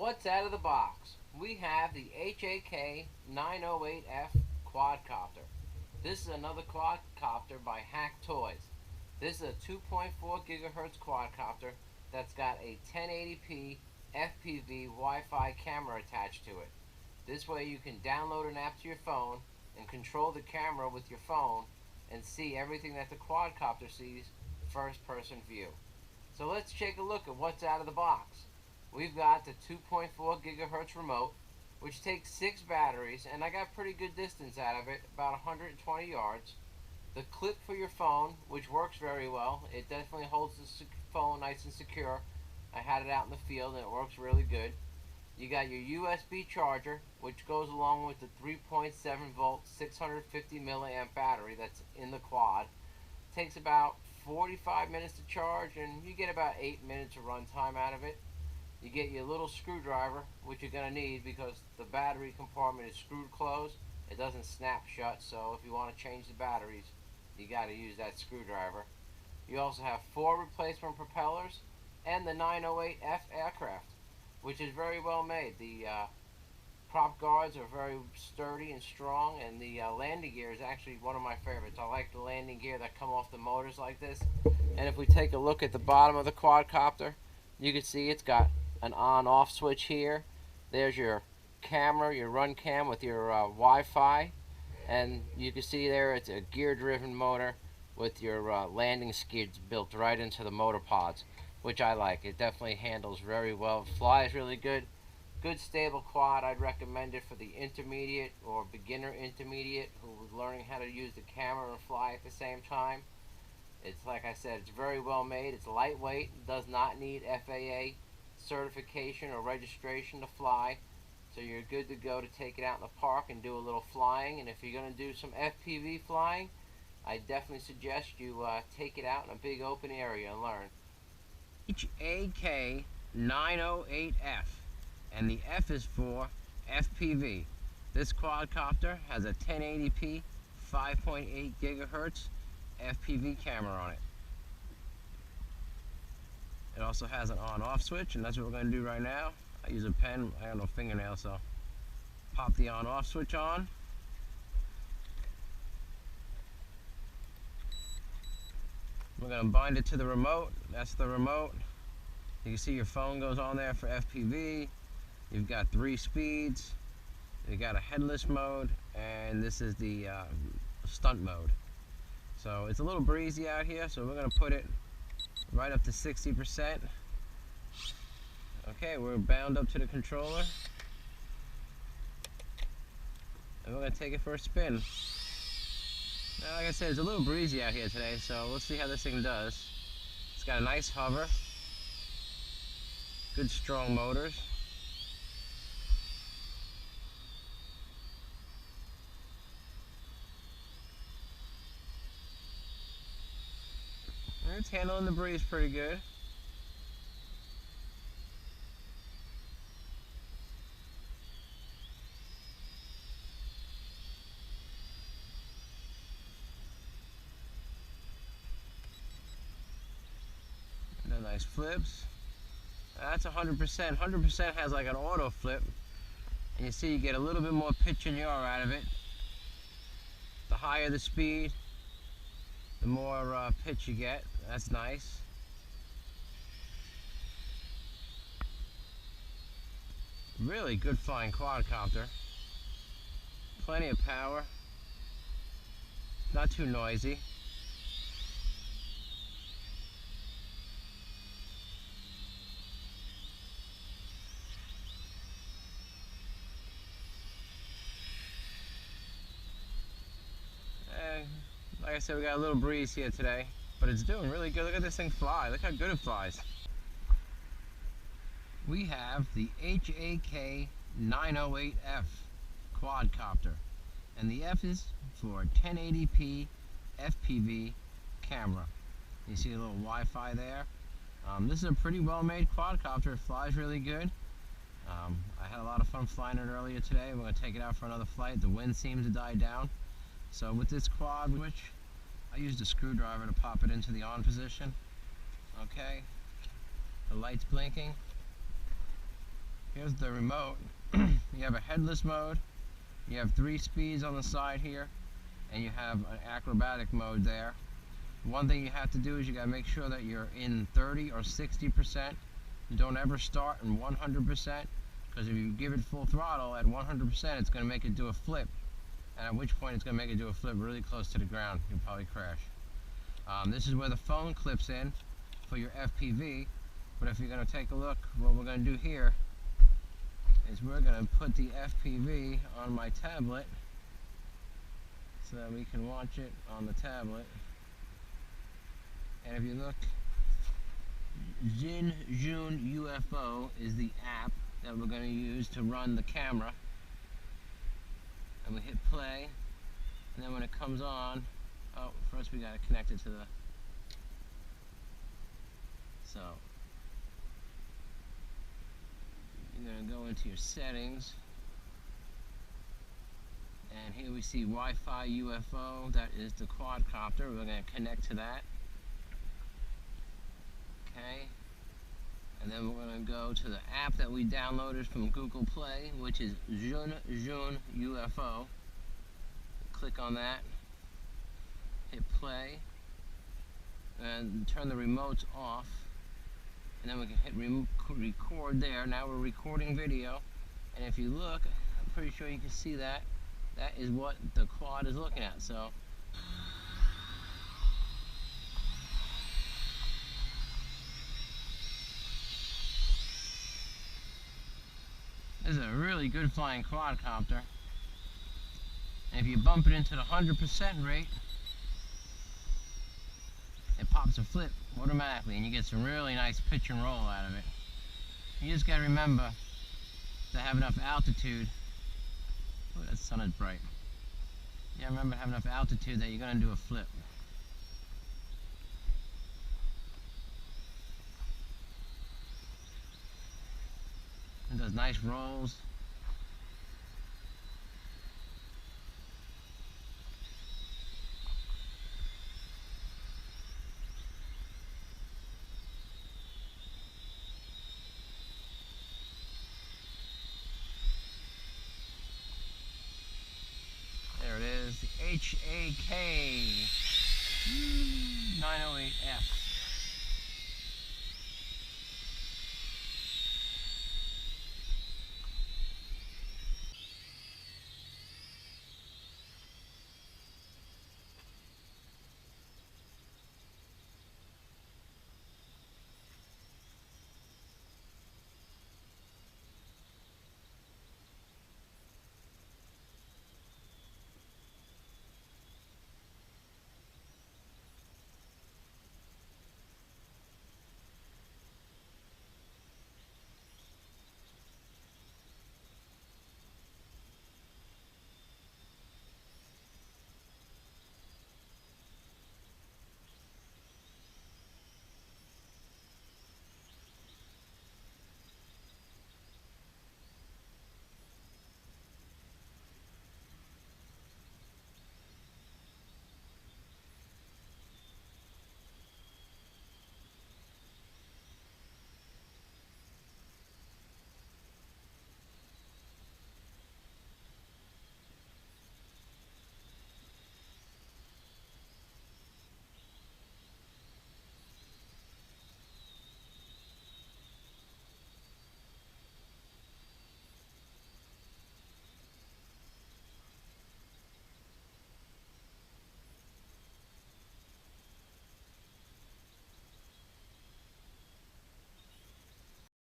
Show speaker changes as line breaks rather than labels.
What's out of the box? We have the HAK 908F quadcopter. This is another quadcopter by HAK Toys. This is a 2.4 gigahertz quadcopter that's got a 1080p FPV Wi-Fi camera attached to it. This way you can download an app to your phone and control the camera with your phone and see everything that the quadcopter sees first person view. So let's take a look at what's out of the box. We've got the 2.4 gigahertz remote, which takes 6 batteries, and I got pretty good distance out of it, about 120 yards. The clip for your phone, which works very well. It definitely holds the phone nice and secure. I had it out in the field and it works really good. You got your USB charger, which goes along with the 3.7 volt 650 milliamp battery that's in the quad. It takes about 45 minutes to charge, and you get about 8 minutes of run time out of it. You get your little screwdriver, which you're going to need because the battery compartment is screwed closed. It doesn't snap shut, so if you want to change the batteries, you got to use that screwdriver. You also have 4 replacement propellers and the 908F aircraft, which is very well made. The prop guards are very sturdy and strong, and the landing gear is actually one of my favorites. I like the landing gear that come off the motors like this. And if we take a look at the bottom of the quadcopter, you can see it's got an on-off switch here. There's your camera, your run cam with your Wi-Fi, and you can see there it's a gear-driven motor with your landing skids built right into the motor pods, which I like. It definitely handles very well. It flies really good. Good stable quad. I'd recommend it for the intermediate or beginner intermediate who is learning how to use the camera and fly at the same time. It's like I said, it's very well made. It's lightweight, does not need FAA certification or registration to fly, so you're good to go to take it out in the park and do a little flying. And if you're going to do some FPV flying, I definitely suggest you take it out in a big open area and learn. HAK 908F, and the F is for FPV. This quadcopter has a 1080p 5.8 gigahertz FPV camera on it. It also has an on-off switch, and that's what we're going to do right now. I use a pen. I have no fingernails, so pop the on-off switch on. We're going to bind it to the remote. That's the remote. You can see your phone goes on there for FPV. You've got 3 speeds. You got a headless mode, and this is the stunt mode. So it's a little breezy out here, so we're going to put it right up to 60%. Okay, we're bound up to the controller, and we're going to take it for a spin. Now, like I said, it's a little breezy out here today, so we'll see how this thing does. It's got a nice hover, good strong motors. It's handling the breeze pretty good. And nice flips. That's 100%. 100% has like an auto flip. And you see you get a little bit more pitch and yaw out of it. The higher the speed, the more pitch you get. That's nice. Really good flying quadcopter. Plenty of power. Not too noisy. Like I said, we got a little breeze here today, but it's doing really good. Look at this thing fly. Look how good it flies. We have the HAK 908F quadcopter, and the F is for 1080p FPV camera. You see a little Wi-Fi there. This is a pretty well-made quadcopter. It flies really good. I had a lot of fun flying it earlier today. We're going to take it out for another flight. The wind seems to die down. So with this quad switch, I used a screwdriver to pop it into the on position. Okay, the light's blinking. Here's the remote. You have a headless mode, you have 3 speeds on the side here, and you have an acrobatic mode there. One thing you have to do is you got to make sure that you're in 30 or 60%. You don't ever start in 100%, because if you give it full throttle at 100%, it's going to make it do a flip, and at which point it's going to make it do a flip really close to the ground. You'll probably crash. This is where the phone clips in for your FPV, but if you're going to take a look, what we're going to do here is we're going to put the FPV on my tablet so that we can watch it on the tablet. And if you look, Jin UFO is the app that we're going to use to run the camera. And we hit play, and then when it comes on, oh, first we got to connect it to the, so you're going to go into your settings, and here we see Wi-Fi UFO. That is the quadcopter. We're going to connect to that. Okay, and then we're going to go to the app that we downloaded from Google Play, which is Jun UFO. Click on that, hit play, and turn the remotes off, and then we can hit record there. Now we're recording video, and if you look, I'm pretty sure you can see that. That is what the quad is looking at. So this is a really good flying quadcopter. And if you bump it into the 100% rate, it pops a flip automatically, and you get some really nice pitch and roll out of it. You just got to remember to have enough altitude. Oh, that sun is bright. Yeah, remember to have enough altitude that you're going to do a flip. It does nice rolls. There it is, the HAK 908F.